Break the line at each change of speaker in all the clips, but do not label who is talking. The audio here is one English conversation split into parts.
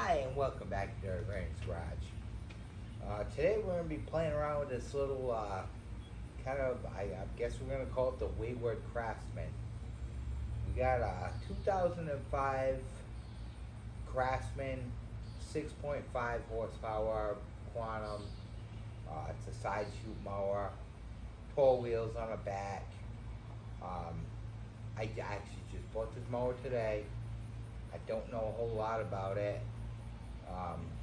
Hi and welcome back to Dirt Ranch Garage. Today we're going to be playing around with this little I guess we're going to call it the Wayward Craftsman. We got a 2005 Craftsman 6.5 horsepower Quantum. It's a side shoot mower, tall wheels on the back. I actually just bought this mower today. I don't know a whole lot about it,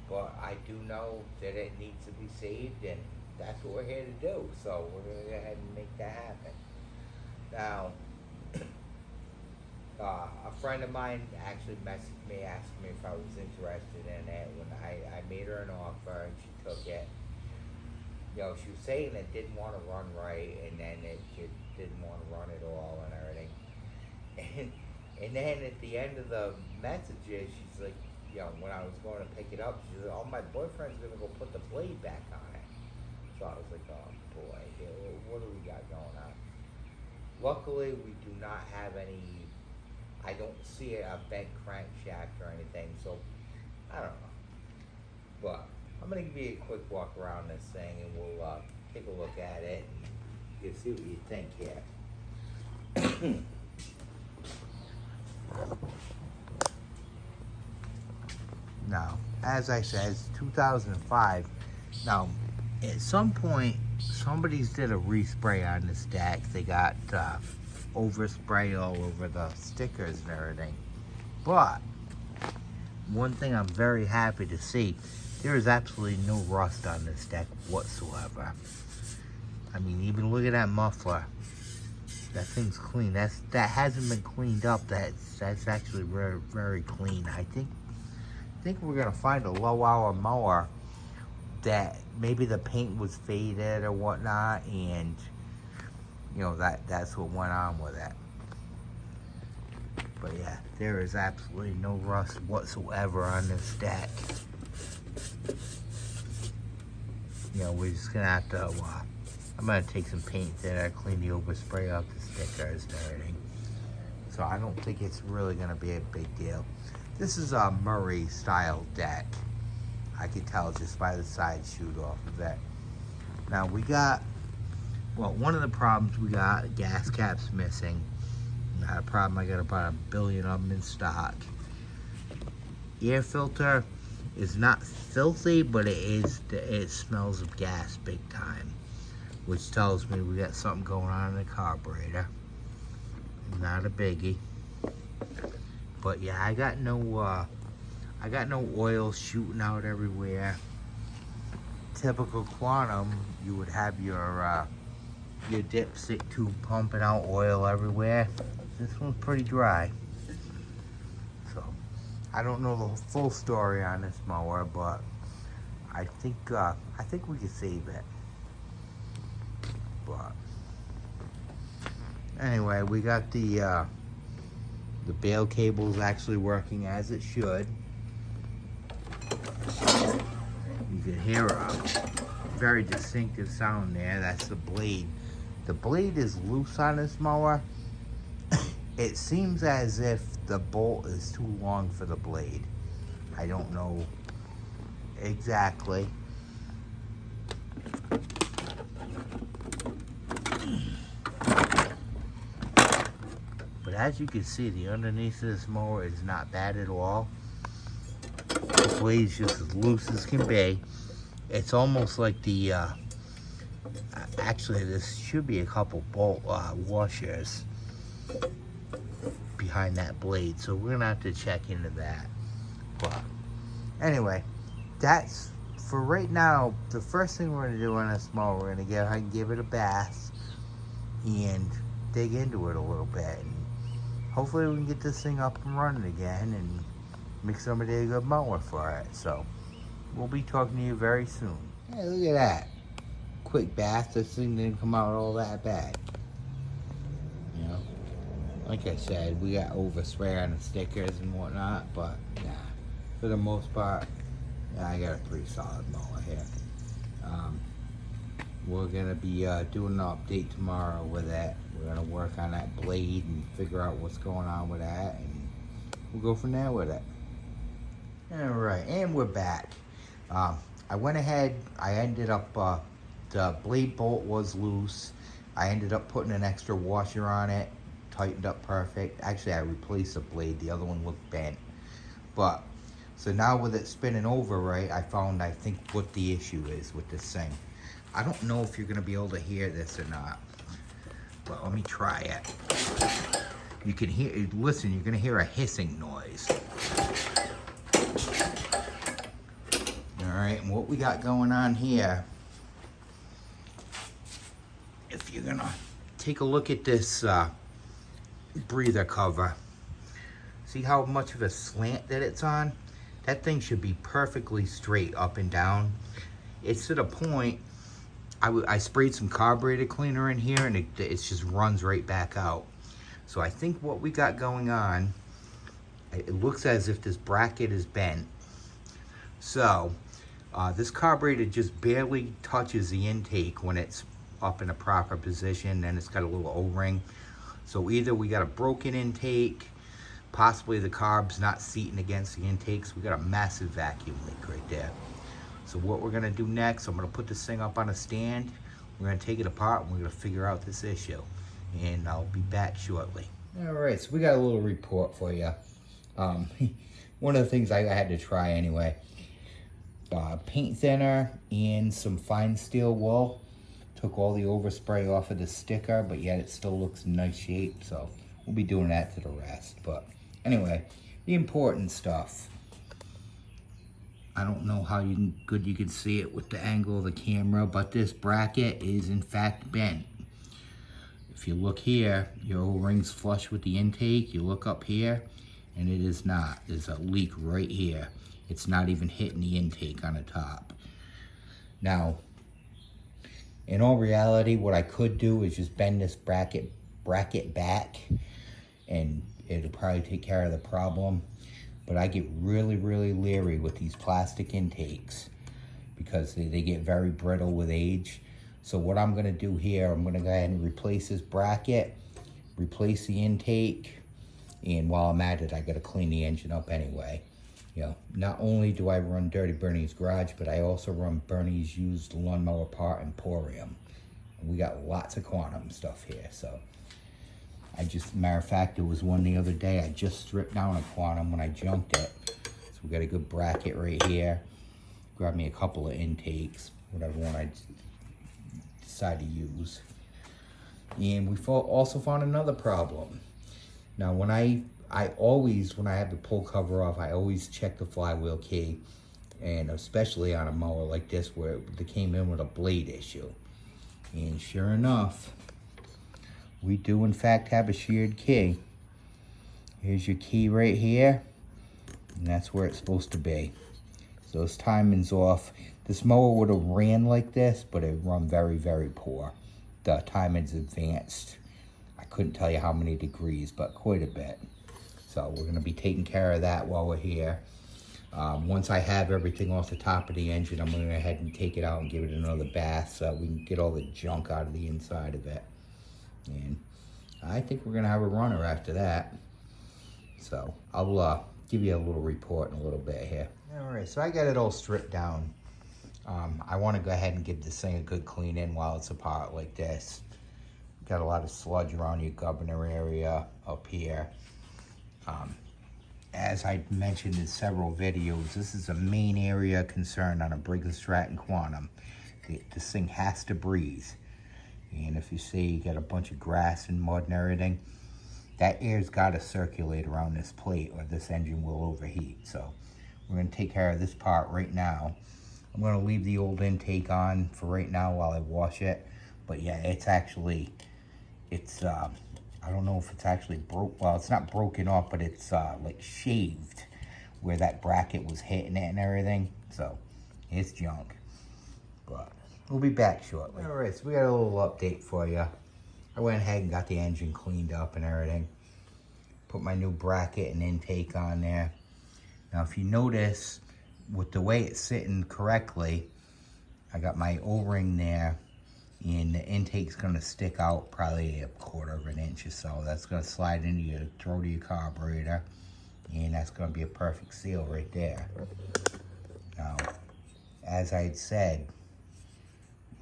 but I do know that it needs to be saved, and that's what we're here to do. So we're going to go ahead and make that happen. Now, a friend of mine actually messaged me, asking me if I was interested in it. When I made her an offer and she took it, you know, she was saying it didn't want to run right, and then it didn't want to run at all and everything. And then at the end of the messages, she's like, you know, when I was going to pick it up, she's like, oh, my boyfriend's going to go put the blade back on it. So I was like, oh boy, what do we got going on? Luckily, we do not have any, I don't see a bent crankshaft or anything, so I don't know. But I'm going to give you a quick walk around this thing, and we'll take a look at it, and you can see what you think here. Now, as I said, it's 2005. Now, at some point, somebody's did a respray on this deck. They got overspray all over the stickers and everything. But one thing I'm very happy to see, there is absolutely no rust on this deck whatsoever. I mean, even look at that muffler. That thing's clean. That hasn't been cleaned up. That's actually very, very clean. I think we're gonna find a low-hour mower that maybe the paint was faded or whatnot, and you know that's what went on with it. But yeah, there is absolutely no rust whatsoever on this deck. You know, we're just gonna have to. I'm gonna take some paint there, clean the overspray off the stickers and everything. So I don't think it's really gonna be a big deal. This is a Murray style deck. I can tell just by the side shoot off of it. Now we got, well, one of the problems we got, gas cap's missing. Not a problem, I got about 1 billion of them in stock. Air filter is not filthy, but it smells of gas big time, which tells me we got something going on in the carburetor. Not a biggie. But yeah, I got no oil shooting out everywhere. Typical Quantum, you would have your dipstick tube pumping out oil everywhere. This one's pretty dry. So I don't know the full story on this mower, but I think we can save it. But anyway, we got the bail cable's actually working as it should. You can hear a very distinctive sound there. That's the blade. The blade is loose on this mower. It seems as if the bolt is too long for the blade. I don't know exactly. But as you can see, the underneath of this mower is not bad at all. The blade's just as loose as can be. It's almost like the, actually this should be a couple bolt washers behind that blade. So we're gonna have to check into that. But anyway, that's, for right now, the first thing we're gonna do on this mower, we're gonna go ahead and give it a bath and dig into it a little bit. And hopefully we can get this thing up and running again and make somebody a good mower for it. So we'll be talking to you very soon. Hey, look at that. Quick bath. This thing didn't come out all that bad. You know? Like I said, we got overspray on the stickers and whatnot, but nah. For the most part, yeah, I got a pretty solid mower here. We're gonna be doing an update tomorrow with that. We're gonna work on that blade and figure out what's going on with that, and we'll go from there with it. All right, and we're back. I went ahead, I ended up, the blade bolt was loose. I ended up putting an extra washer on it, tightened up perfect. Actually, I replaced the blade, the other one looked bent. But, so now with it spinning over right, I found, I think, what the issue is with this thing. I don't know if you're gonna be able to hear this or not, but let me try it. You can hear, listen, you're gonna hear a hissing noise. All right, and what we got going on here, if you're gonna take a look at this breather cover, see how much of a slant that it's on? That thing should be perfectly straight up and down. It's to the point, I sprayed some carburetor cleaner in here and it just runs right back out. So I think what we got going on, it looks as if this bracket is bent. So, this carburetor just barely touches the intake when it's up in a proper position, and it's got a little O-ring. So either we got a broken intake, possibly the carb's not seating against the intakes. We got a massive vacuum leak right there. So what we're gonna do next, I'm gonna put this thing up on a stand. We're gonna take it apart and we're gonna figure out this issue. And I'll be back shortly. All right, so we got a little report for you. One of the things I had to try anyway. Paint thinner and some fine steel wool. Took all the overspray off of the sticker, but yet it still looks in nice shape, so we'll be doing that to the rest. But anyway, the important stuff. I don't know how good you can see it with the angle of the camera, but this bracket is in fact bent. If you look here, your O-ring's flush with the intake. You look up here, and it is not. There's a leak right here. It's not even hitting the intake on the top. Now, in all reality, what I could do is just bend this bracket back, and it'll probably take care of the problem. But I get really, really leery with these plastic intakes because they get very brittle with age. So what I'm gonna do here, I'm gonna go ahead and replace this bracket, replace the intake, and while I'm at it, I gotta clean the engine up anyway. You know, not only do I run Dirty Bernie's Garage, but I also run Bernie's Used Lawnmower Part Emporium. And we got lots of Quantum stuff here, so. Matter of fact, there was one the other day, I just stripped down a Quantum when I junked it. So we got a good bracket right here. Grab me a couple of intakes, whatever one I decide to use. And we also found another problem. Now when I always, when I have the pull cover off, I always check the flywheel key, and especially on a mower like this where they came in with a blade issue. And sure enough, we do in fact have a sheared key. Here's your key right here, and that's where it's supposed to be. So this timing's off. This mower would have ran like this, but it run very, very poor. The timing's advanced. I couldn't tell you how many degrees, but quite a bit. So we're gonna be taking care of that while we're here. Once I have everything off the top of the engine, I'm gonna go ahead and take it out and give it another bath so we can get all the junk out of the inside of it. And I think we're gonna have a runner after that. So I'll give you a little report in a little bit here. All right, so I got it all stripped down. I wanna go ahead and give this thing a good clean in while it's apart like this. Got a lot of sludge around your governor area up here. As I mentioned in several videos, this is a main area of concern on a Briggs Stratton Quantum. This thing has to breathe. And if you see you got a bunch of grass and mud and everything, that air's got to circulate around this plate or this engine will overheat. So we're going to take care of this part right now. I'm going to leave the old intake on for right now while I wash it. But yeah, it's actually, I don't know if it's actually broke. Well, it's not broken off, but it's like shaved where that bracket was hitting it and everything. So it's junk. But we'll be back shortly. All right, so we got a little update for you. I went ahead and got the engine cleaned up and everything. Put my new bracket and intake on there. Now, if you notice, with the way it's sitting correctly, I got my O-ring there, and the intake's gonna stick out probably 1/4 of an inch or so. That's gonna slide into your throat of your carburetor. And that's gonna be a perfect seal right there. Now, as I had said,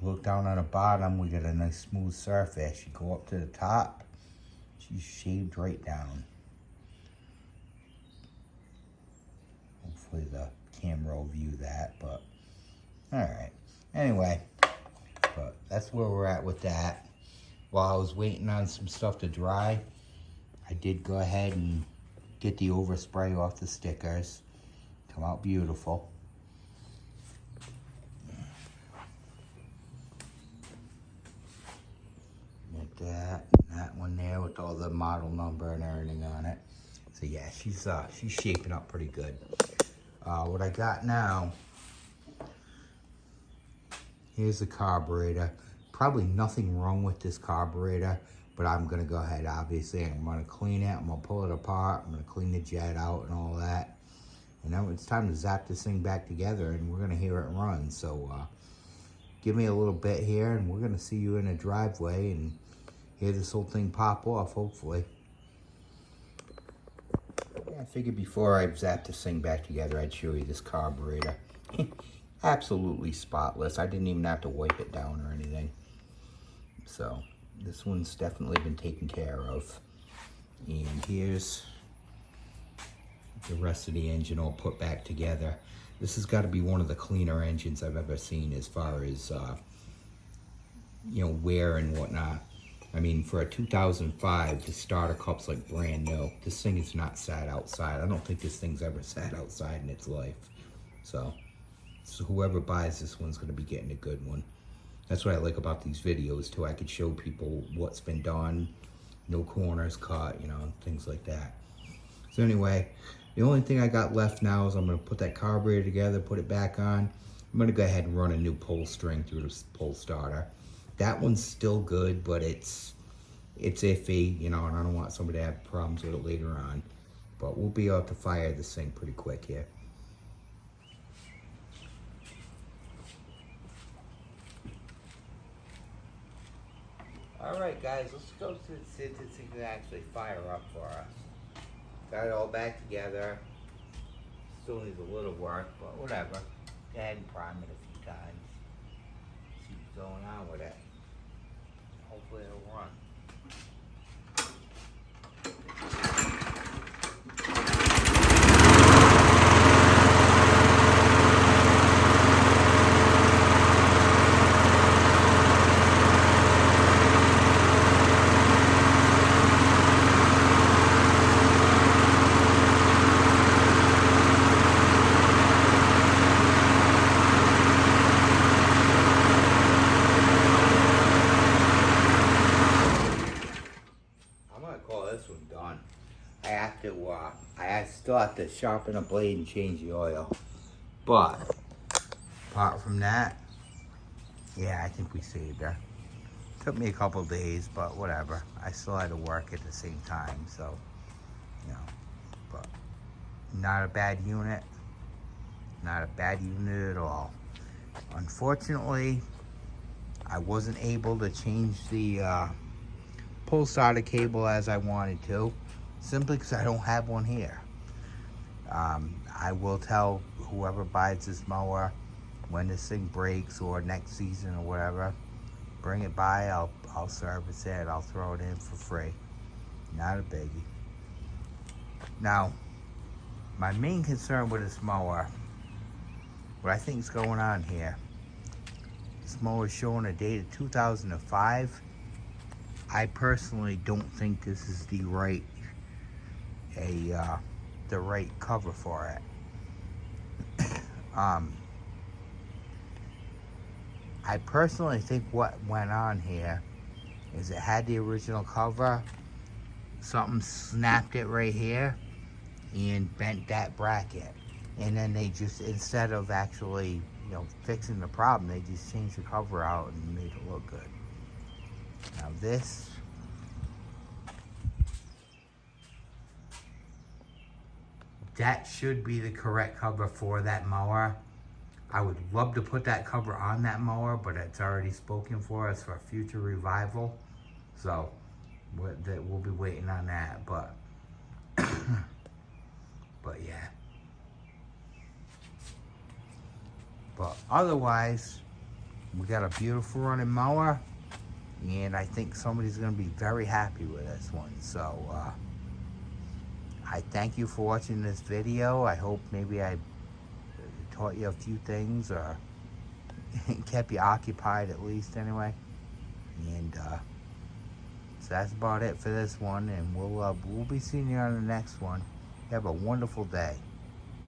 look down on the bottom, we got a nice smooth surface. You go up to the top, she's shaved right down. Hopefully the camera will view that, but all right. Anyway, but that's where we're at with that. While I was waiting on some stuff to dry, I did go ahead and get the overspray off the stickers. Come out beautiful. Like that, and that one there with all the model number and everything on it. So yeah, she's shaping up pretty good. What I got now, here's the carburetor. Probably nothing wrong with this carburetor, but I'm gonna go ahead, obviously, I'm gonna clean it, I'm gonna pull it apart, I'm gonna clean the jet out and all that. And now it's time to zap this thing back together and we're gonna hear it run. So give me a little bit here and we're gonna see you in a driveway and hear this whole thing pop off, hopefully. Yeah, I figured before I zap this thing back together, I'd show you this carburetor. Absolutely spotless. I didn't even have to wipe it down or anything. So this one's definitely been taken care of. And here's the rest of the engine all put back together. This has got to be one of the cleaner engines I've ever seen as far as, you know, wear and whatnot. I mean, for a 2005, the starter cup's like brand new. This thing is not sat outside. I don't think this thing's ever sat outside in its life. So whoever buys this one's going to be getting a good one. That's what I like about these videos too. I could show people what's been done, no corners cut, you know, things like that. So anyway, the only thing I got left now is I'm going to put that carburetor together, put it back on. I'm going to go ahead and run a new pull string through the pull starter. That one's still good, but it's iffy, you know, and I don't want somebody to have problems with it later on. But we'll be able to fire this thing pretty quick here. Alright guys, let's go see if this thing can actually fire up for us. Got it all back together. Still needs a little work, but whatever. Go ahead and prime it a few times. See what's going on with it. Hopefully it'll run. I still have to sharpen the blade and change the oil. But, apart from that, yeah, I think we saved her. Took me a couple days, but whatever. I still had to work at the same time, so, you know. But, not a bad unit. Not a bad unit at all. Unfortunately, I wasn't able to change the pull starter cable as I wanted to. Simply because I don't have one here. I will tell whoever buys this mower when this thing breaks or next season or whatever, bring it by, I'll service it, I'll throw it in for free. Not a biggie. Now, my main concern with this mower, what I think is going on here, this mower is showing a date of 2005. I personally don't think this is the right cover for it. I personally think what went on here is it had the original cover, something snapped it right here and bent that bracket, and then they just, instead of actually, you know, fixing the problem, they just changed the cover out and made it look good. Now this, that should be the correct cover for that mower. I would love to put that cover on that mower, but it's already spoken for us for a future revival. So we'll be waiting on that. But But yeah. But otherwise, we got a beautiful running mower, and I think somebody's going to be very happy with this one. So I thank you for watching this video. I hope maybe I taught you a few things, or kept you occupied at least anyway. And so that's about it for this one, and we'll be seeing you on the next one. Have a wonderful day.